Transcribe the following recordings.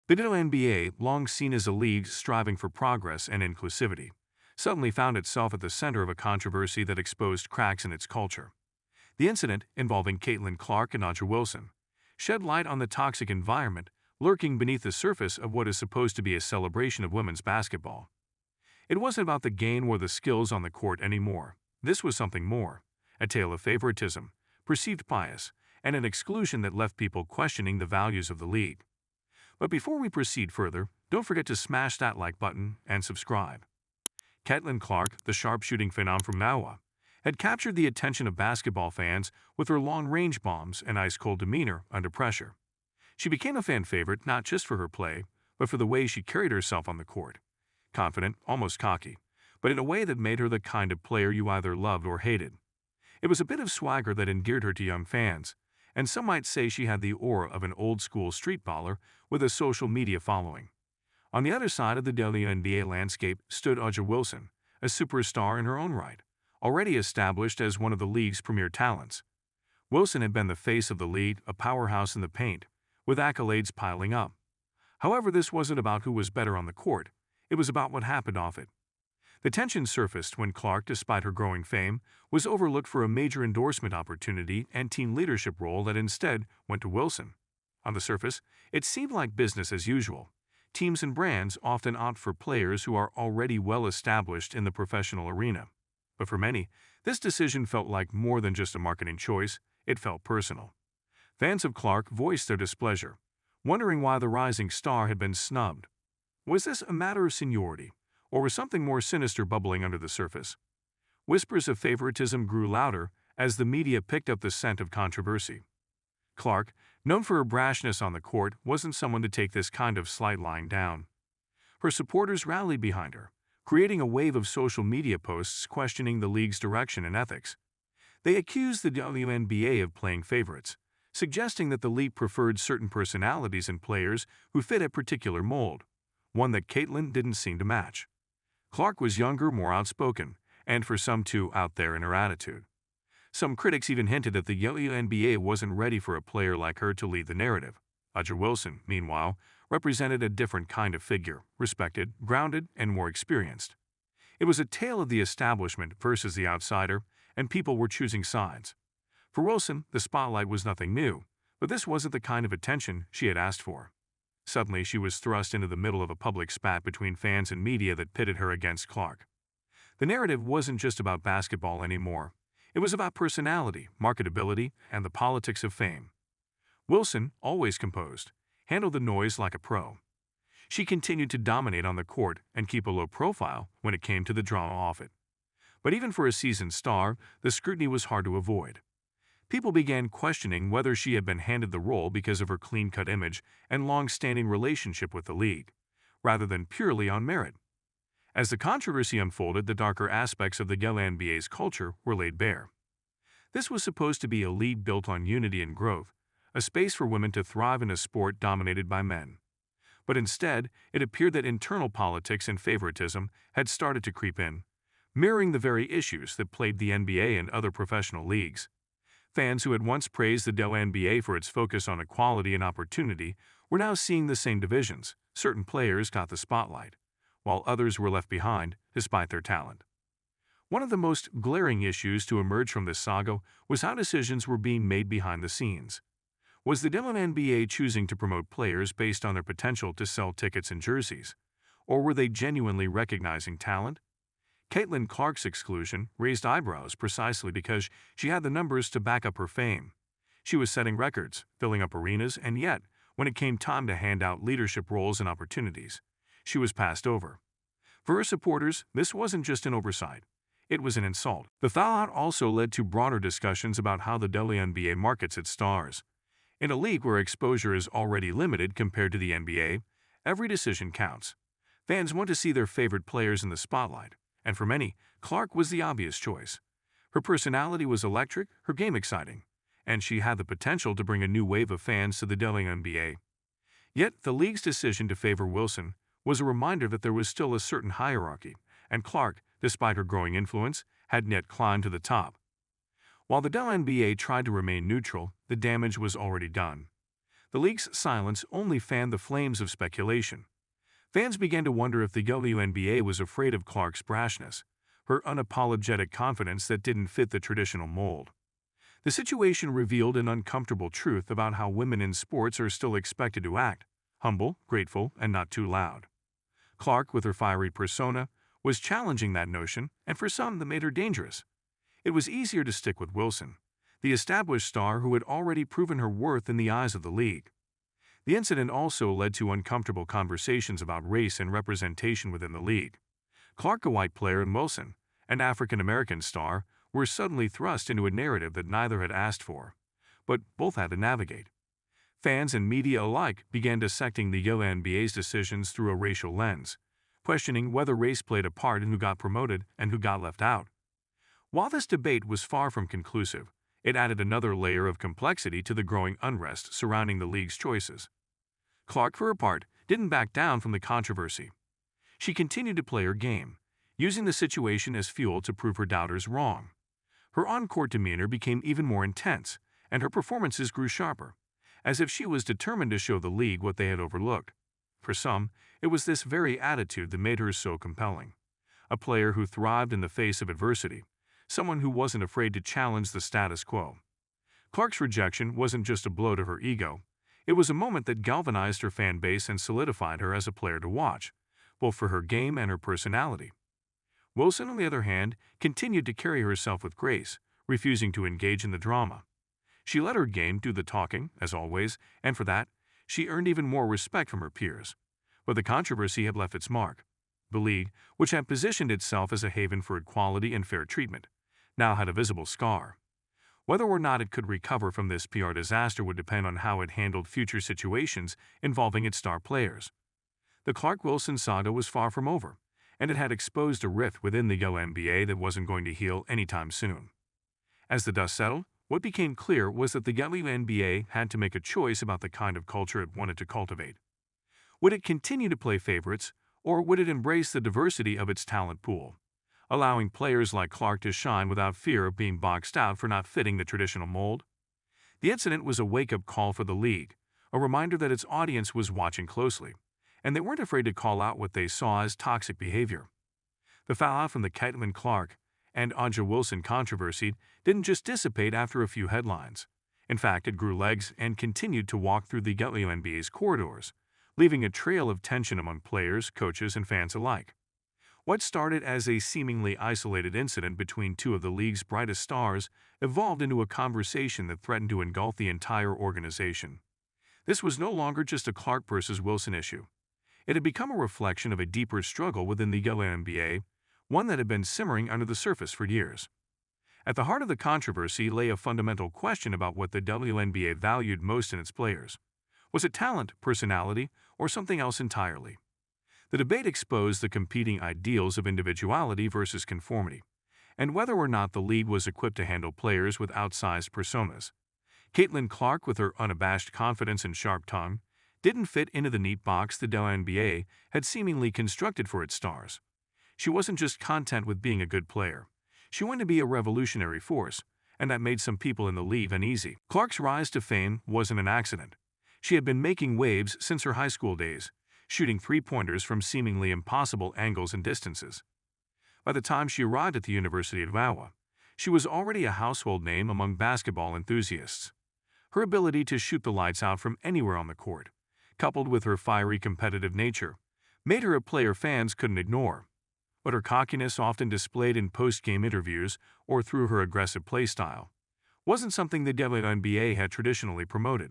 The WNBA, long seen as a league striving for progress and inclusivity, suddenly found itself at the center of a controversy that exposed cracks in its culture. The incident, involving Caitlin Clark and Audra Wilson, shed light on the toxic environment lurking beneath the surface of what is supposed to be a celebration of women's basketball. It wasn't about the game or the skills on the court anymore. This was something more, a tale of favoritism, perceived bias, and an exclusion that left people questioning the values of the league. But before we proceed further, don't forget to smash that like button and subscribe. Caitlin Clark, the sharpshooting phenom from Iowa, had captured the attention of basketball fans with her long-range bombs and ice-cold demeanor under pressure. She became a fan favorite not just for her play, but for the way she carried herself on the court. Confident, almost cocky, but in a way that made her the kind of player you either loved or hated. It was a bit of swagger that endeared her to young fans, and some might say she had the aura of an old-school street baller with a social media following. On the other side of the WNBA landscape stood Audra Wilson, a superstar in her own right, already established as one of the league's premier talents. Wilson had been the face of the league, a powerhouse in the paint, with accolades piling up. However, this wasn't about who was better on the court, it was about what happened off it. The tension surfaced when Clark, despite her growing fame, was overlooked for a major endorsement opportunity and team leadership role that instead went to Wilson. On the surface, it seemed like business as usual. Teams and brands often opt for players who are already well established in the professional arena. But for many, this decision felt like more than just a marketing choice, it felt personal. Fans of Clark voiced their displeasure, wondering why the rising star had been snubbed. Was this a matter of seniority, or was something more sinister bubbling under the surface? Whispers of favoritism grew louder as the media picked up the scent of controversy. Clark, known for her brashness on the court, wasn't someone to take this kind of slight lying down. Her supporters rallied behind her, creating a wave of social media posts questioning the league's direction and ethics. They accused the WNBA of playing favorites, suggesting that the league preferred certain personalities and players who fit a particular mold, one that Caitlin didn't seem to match. Clark was younger, more outspoken, and for some too out there in her attitude. Some critics even hinted that the WNBA wasn't ready for a player like her to lead the narrative. Audra Wilson, meanwhile, represented a different kind of figure, respected, grounded, and more experienced. It was a tale of the establishment versus the outsider, and people were choosing sides. For Wilson, the spotlight was nothing new, but this wasn't the kind of attention she had asked for. Suddenly, she was thrust into the middle of a public spat between fans and media that pitted her against Clark. The narrative wasn't just about basketball anymore. It was about personality, marketability, and the politics of fame. Wilson, always composed, handled the noise like a pro. She continued to dominate on the court and keep a low profile when it came to the drama off it. But even for a seasoned star, the scrutiny was hard to avoid. People began questioning whether she had been handed the role because of her clean-cut image and long-standing relationship with the league, rather than purely on merit. As the controversy unfolded, the darker aspects of the WNBA's culture were laid bare. This was supposed to be a league built on unity and growth, a space for women to thrive in a sport dominated by men. But instead, it appeared that internal politics and favoritism had started to creep in, mirroring the very issues that plagued the NBA and other professional leagues. Fans who had once praised the WNBA for its focus on equality and opportunity were now seeing the same divisions. Certain players got the spotlight, while others were left behind despite their talent. One of the most glaring issues to emerge from this saga was how decisions were being made behind the scenes. Was the WNBA choosing to promote players based on their potential to sell tickets and jerseys, or were they genuinely recognizing talent? Caitlin Clark's exclusion raised eyebrows precisely because she had the numbers to back up her fame. She was setting records, filling up arenas, and yet, when it came time to hand out leadership roles and opportunities, she was passed over. For her supporters, this wasn't just an oversight. It was an insult. The fallout also led to broader discussions about how the WNBA markets its stars. In a league where exposure is already limited compared to the NBA, every decision counts. Fans want to see their favorite players in the spotlight, and for many, Clark was the obvious choice. Her personality was electric, her game exciting, and she had the potential to bring a new wave of fans to the WNBA. Yet, the league's decision to favor Wilson was a reminder that there was still a certain hierarchy, and Clark, despite her growing influence, hadn't yet climbed to the top. While the WNBA tried to remain neutral, the damage was already done. The league's silence only fanned the flames of speculation. Fans began to wonder if the WNBA was afraid of Clark's brashness, her unapologetic confidence that didn't fit the traditional mold. The situation revealed an uncomfortable truth about how women in sports are still expected to act: humble, grateful, and not too loud. Clark, with her fiery persona, was challenging that notion, and for some that made her dangerous. It was easier to stick with Wilson, the established star who had already proven her worth in the eyes of the league. The incident also led to uncomfortable conversations about race and representation within the league. Clark, a white player, and Wilson, an African-American star, were suddenly thrust into a narrative that neither had asked for, but both had to navigate. Fans and media alike began dissecting the WNBA's decisions through a racial lens, questioning whether race played a part in who got promoted and who got left out. While this debate was far from conclusive, it added another layer of complexity to the growing unrest surrounding the league's choices. Clark, for her part, didn't back down from the controversy. She continued to play her game, using the situation as fuel to prove her doubters wrong. Her on-court demeanor became even more intense, and her performances grew sharper, as if she was determined to show the league what they had overlooked. For some, it was this very attitude that made her so compelling. A player who thrived in the face of adversity, someone who wasn't afraid to challenge the status quo. Clark's rejection wasn't just a blow to her ego. It was a moment that galvanized her fan base and solidified her as a player to watch, both for her game and her personality. Wilson, on the other hand, continued to carry herself with grace, refusing to engage in the drama. She let her game do the talking, as always, and for that, she earned even more respect from her peers. But the controversy had left its mark. The league, which had positioned itself as a haven for equality and fair treatment, now had a visible scar. Whether or not it could recover from this PR disaster would depend on how it handled future situations involving its star players. The Clark-Wilson saga was far from over, and it had exposed a rift within the WNBA that wasn't going to heal anytime soon. As the dust settled, what became clear was that the WNBA had to make a choice about the kind of culture it wanted to cultivate. Would it continue to play favorites, or would it embrace the diversity of its talent pool, allowing players like Clark to shine without fear of being boxed out for not fitting the traditional mold? The incident was a wake-up call for the league, a reminder that its audience was watching closely, and they weren't afraid to call out what they saw as toxic behavior. The fallout from the Caitlin Clark and A'ja Wilson controversy didn't just dissipate after a few headlines. In fact, it grew legs and continued to walk through the WNBA's corridors, leaving a trail of tension among players, coaches, and fans alike. What started as a seemingly isolated incident between two of the league's brightest stars evolved into a conversation that threatened to engulf the entire organization. This was no longer just a Clark versus Wilson issue. It had become a reflection of a deeper struggle within the WNBA, one that had been simmering under the surface for years. At the heart of the controversy lay a fundamental question about what the WNBA valued most in its players. Was it talent, personality, or something else entirely? The debate exposed the competing ideals of individuality versus conformity, and whether or not the league was equipped to handle players with outsized personas. Caitlin Clark, with her unabashed confidence and sharp tongue, didn't fit into the neat box the WNBA had seemingly constructed for its stars. She wasn't just content with being a good player. She wanted to be a revolutionary force, and that made some people in the league uneasy. Clark's rise to fame wasn't an accident. She had been making waves since her high school days, shooting three-pointers from seemingly impossible angles and distances. By the time she arrived at the University of Iowa, she was already a household name among basketball enthusiasts. Her ability to shoot the lights out from anywhere on the court, coupled with her fiery competitive nature, made her a player fans couldn't ignore. But her cockiness, often displayed in post-game interviews or through her aggressive play style, wasn't something the WNBA had traditionally promoted.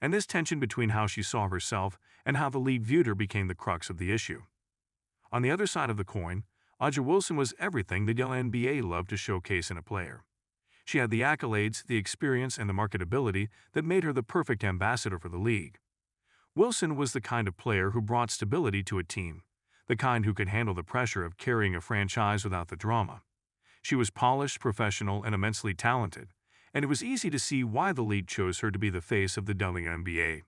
And this tension between how she saw herself and how the league viewed her became the crux of the issue. On the other side of the coin, A'ja Wilson was everything the WNBA loved to showcase in a player. She had the accolades, the experience, and the marketability that made her the perfect ambassador for the league. Wilson was the kind of player who brought stability to a team, the kind who could handle the pressure of carrying a franchise without the drama. She was polished, professional, and immensely talented, and it was easy to see why the league chose her to be the face of the WNBA.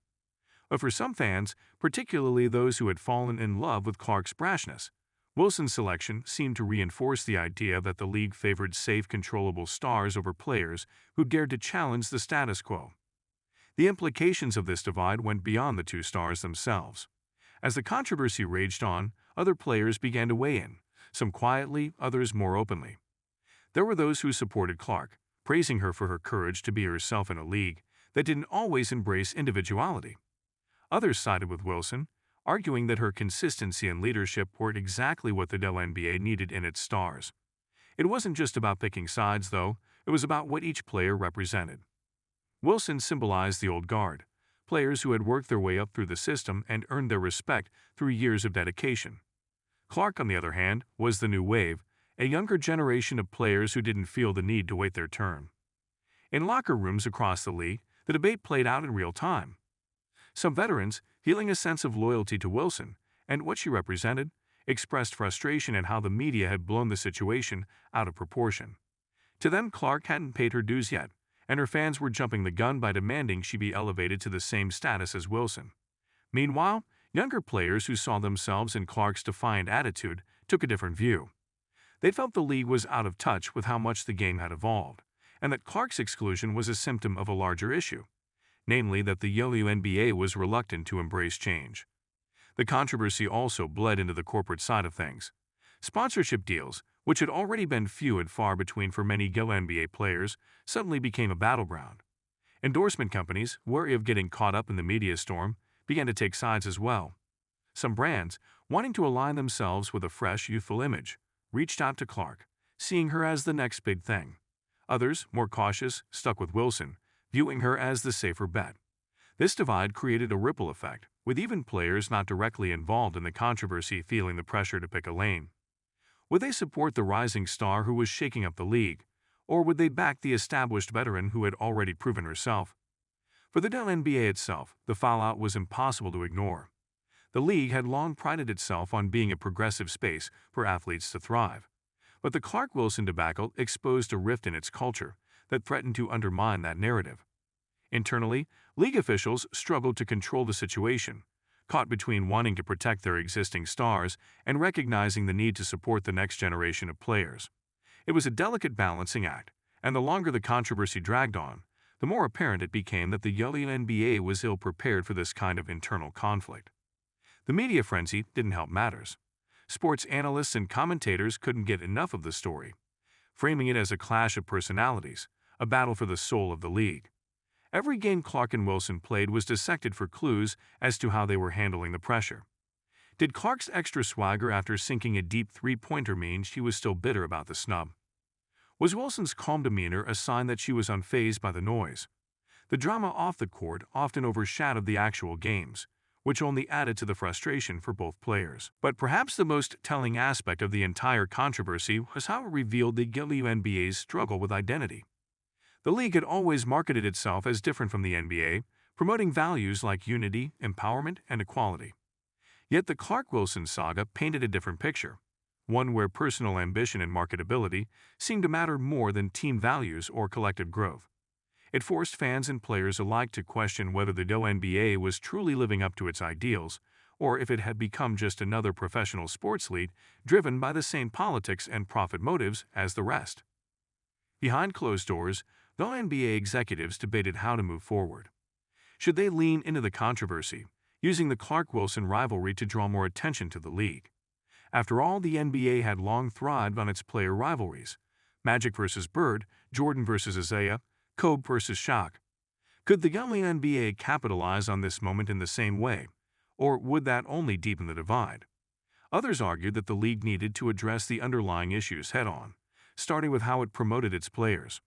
But for some fans, particularly those who had fallen in love with Clark's brashness, Wilson's selection seemed to reinforce the idea that the league favored safe, controllable stars over players who dared to challenge the status quo. The implications of this divide went beyond the two stars themselves. As the controversy raged on, other players began to weigh in, some quietly, others more openly. There were those who supported Clark, praising her for her courage to be herself in a league that didn't always embrace individuality. Others sided with Wilson, arguing that her consistency and leadership were exactly what the WNBA needed in its stars. It wasn't just about picking sides, though, it was about what each player represented. Wilson symbolized the old guard, players who had worked their way up through the system and earned their respect through years of dedication. Clark, on the other hand, was the new wave, a younger generation of players who didn't feel the need to wait their turn. In locker rooms across the league, the debate played out in real time. Some veterans, feeling a sense of loyalty to Wilson and what she represented, expressed frustration at how the media had blown the situation out of proportion. To them, Clark hadn't paid her dues yet, and her fans were jumping the gun by demanding she be elevated to the same status as Wilson. Meanwhile, younger players who saw themselves in Clark's defiant attitude took a different view. They felt the league was out of touch with how much the game had evolved, and that Clark's exclusion was a symptom of a larger issue, namely that the WNBA was reluctant to embrace change. The controversy also bled into the corporate side of things. Sponsorship deals, which had already been few and far between for many WNBA players, suddenly became a battleground. Endorsement companies, wary of getting caught up in the media storm, began to take sides as well. Some brands, wanting to align themselves with a fresh, youthful image, reached out to Clark, seeing her as the next big thing. Others, more cautious, stuck with Wilson, viewing her as the safer bet. This divide created a ripple effect, with even players not directly involved in the controversy feeling the pressure to pick a lane. Would they support the rising star who was shaking up the league, or would they back the established veteran who had already proven herself? For the WNBA itself, the fallout was impossible to ignore. The league had long prided itself on being a progressive space for athletes to thrive. But the Clark-Wilson debacle exposed a rift in its culture that threatened to undermine that narrative. Internally, league officials struggled to control the situation, caught between wanting to protect their existing stars and recognizing the need to support the next generation of players. It was a delicate balancing act, and the longer the controversy dragged on, the more apparent it became that the WNBA was ill-prepared for this kind of internal conflict. The media frenzy didn't help matters. Sports analysts and commentators couldn't get enough of the story, framing it as a clash of personalities, a battle for the soul of the league. Every game Clark and Wilson played was dissected for clues as to how they were handling the pressure. Did Clark's extra swagger after sinking a deep three-pointer mean she was still bitter about the snub? Was Wilson's calm demeanor a sign that she was unfazed by the noise? The drama off the court often overshadowed the actual games, which only added to the frustration for both players. But perhaps the most telling aspect of the entire controversy was how it revealed the WNBA's struggle with identity. The league had always marketed itself as different from the NBA, promoting values like unity, empowerment, and equality. Yet the Clark-Wilson saga painted a different picture, one where personal ambition and marketability seemed to matter more than team values or collective growth. It forced fans and players alike to question whether the WNBA was truly living up to its ideals, or if it had become just another professional sports league driven by the same politics and profit motives as the rest. Behind closed doors, the NBA executives debated how to move forward. Should they lean into the controversy, using the Clark-Wilson rivalry to draw more attention to the league? After all, the NBA had long thrived on its player rivalries: Magic versus Bird, Jordan versus Isaiah, Kobe versus Shaq. Could the WNBA capitalize on this moment in the same way, or would that only deepen the divide? Others argued that the league needed to address the underlying issues head-on, starting with how it promoted its players.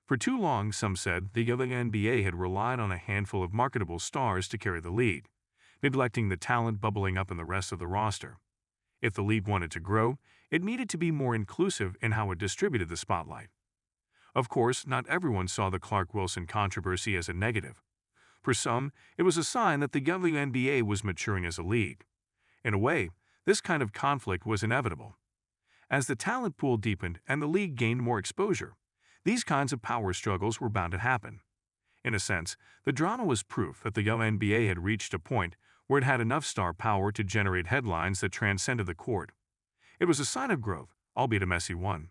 For too long, some said, the WNBA had relied on a handful of marketable stars to carry the league, neglecting the talent bubbling up in the rest of the roster. If the league wanted to grow, it needed to be more inclusive in how it distributed the spotlight. Of course, not everyone saw the Clark-Wilson controversy as a negative. For some, it was a sign that the WNBA was maturing as a league. In a way, this kind of conflict was inevitable. As the talent pool deepened and the league gained more exposure, these kinds of power struggles were bound to happen. In a sense, the drama was proof that the WNBA had reached a point where it had enough star power to generate headlines that transcended the court. It was a sign of growth, albeit a messy one.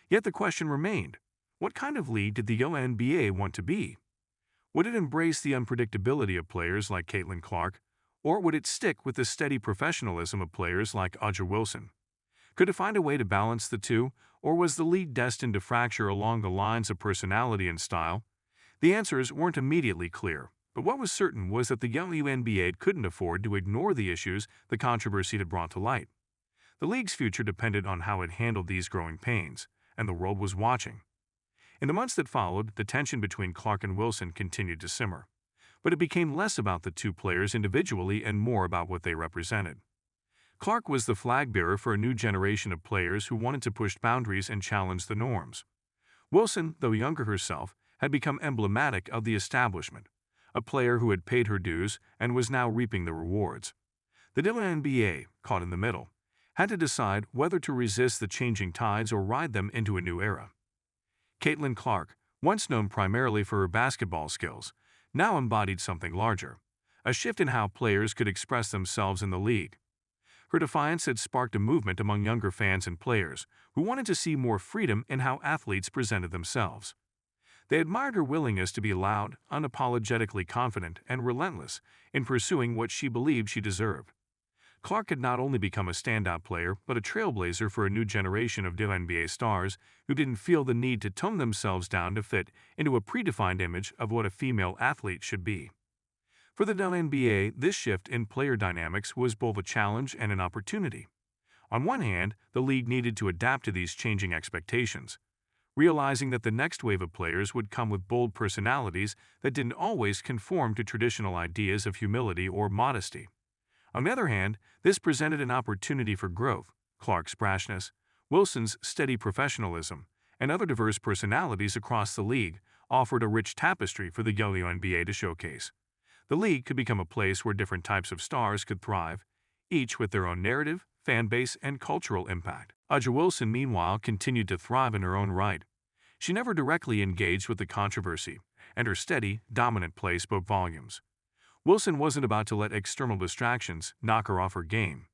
Yet the question remained: what kind of league did the WNBA want to be? Would it embrace the unpredictability of players like Caitlin Clark, or would it stick with the steady professionalism of players like Aja Wilson? Could it find a way to balance the two, or was the league destined to fracture along the lines of personality and style? The answers weren't immediately clear, but what was certain was that the WNBA couldn't afford to ignore the issues the controversy had brought to light. The league's future depended on how it handled these growing pains, and the world was watching. In the months that followed, the tension between Clark and Wilson continued to simmer, but it became less about the two players individually and more about what they represented. Clark was the flag bearer for a new generation of players who wanted to push boundaries and challenge the norms. Wilson, though younger herself, had become emblematic of the establishment, a player who had paid her dues and was now reaping the rewards. The WNBA, caught in the middle, had to decide whether to resist the changing tides or ride them into a new era. Caitlin Clark, once known primarily for her basketball skills, now embodied something larger, a shift in how players could express themselves in the league. Her defiance had sparked a movement among younger fans and players who wanted to see more freedom in how athletes presented themselves. They admired her willingness to be loud, unapologetically confident, and relentless in pursuing what she believed she deserved. Clark had not only become a standout player, but a trailblazer for a new generation of WNBA stars who didn't feel the need to tone themselves down to fit into a predefined image of what a female athlete should be. For the WNBA, this shift in player dynamics was both a challenge and an opportunity. On one hand, the league needed to adapt to these changing expectations, realizing that the next wave of players would come with bold personalities that didn't always conform to traditional ideas of humility or modesty. On the other hand, this presented an opportunity for growth. Clark's brashness, Wilson's steady professionalism, and other diverse personalities across the league offered a rich tapestry for the WNBA to showcase. The league could become a place where different types of stars could thrive, each with their own narrative, fan base, and cultural impact. Aja Wilson, meanwhile, continued to thrive in her own right. She never directly engaged with the controversy, and her steady, dominant play spoke volumes. Wilson wasn't about to let external distractions knock her off her game.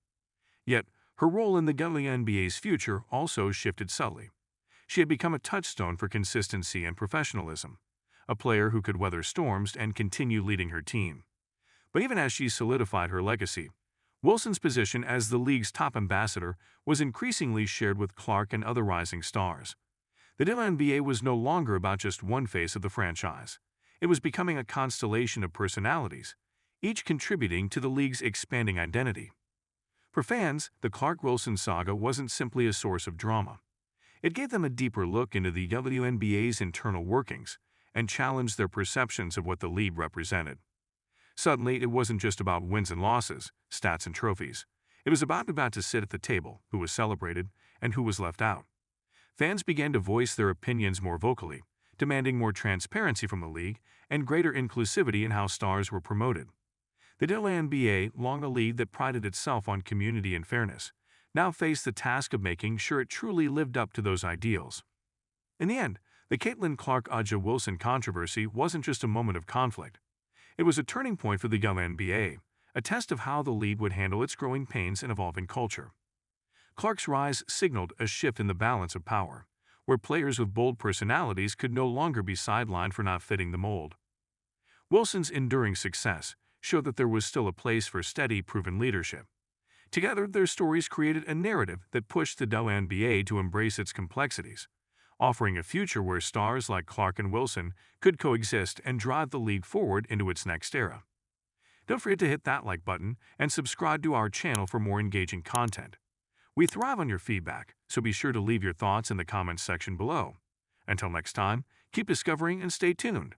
Yet, her role in the WNBA's future also shifted subtly. She had become a touchstone for consistency and professionalism, a player who could weather storms and continue leading her team. But even as she solidified her legacy, Wilson's position as the league's top ambassador was increasingly shared with Clark and other rising stars. The WNBA was no longer about just one face of the franchise. It was becoming a constellation of personalities, each contributing to the league's expanding identity. For fans, the Clark-Wilson saga wasn't simply a source of drama. It gave them a deeper look into the WNBA's internal workings and challenged their perceptions of what the league represented. Suddenly, it wasn't just about wins and losses, stats and trophies. It was about to sit at the table, who was celebrated, and who was left out. Fans began to voice their opinions more vocally, demanding more transparency from the league and greater inclusivity in how stars were promoted. The WNBA, long a league that prided itself on community and fairness, now faced the task of making sure it truly lived up to those ideals. In the end, the Caitlin Clark-Aja Wilson controversy wasn't just a moment of conflict. It was a turning point for the WNBA, a test of how the league would handle its growing pains and evolving culture. Clark's rise signaled a shift in the balance of power, where players with bold personalities could no longer be sidelined for not fitting the mold. Wilson's enduring success showed that there was still a place for steady, proven leadership. Together, their stories created a narrative that pushed the WNBA to embrace its complexities, offering a future where stars like Clark and Wilson could coexist and drive the league forward into its next era. Don't forget to hit that like button and subscribe to our channel for more engaging content. We thrive on your feedback, so be sure to leave your thoughts in the comments section below. Until next time, keep discovering and stay tuned.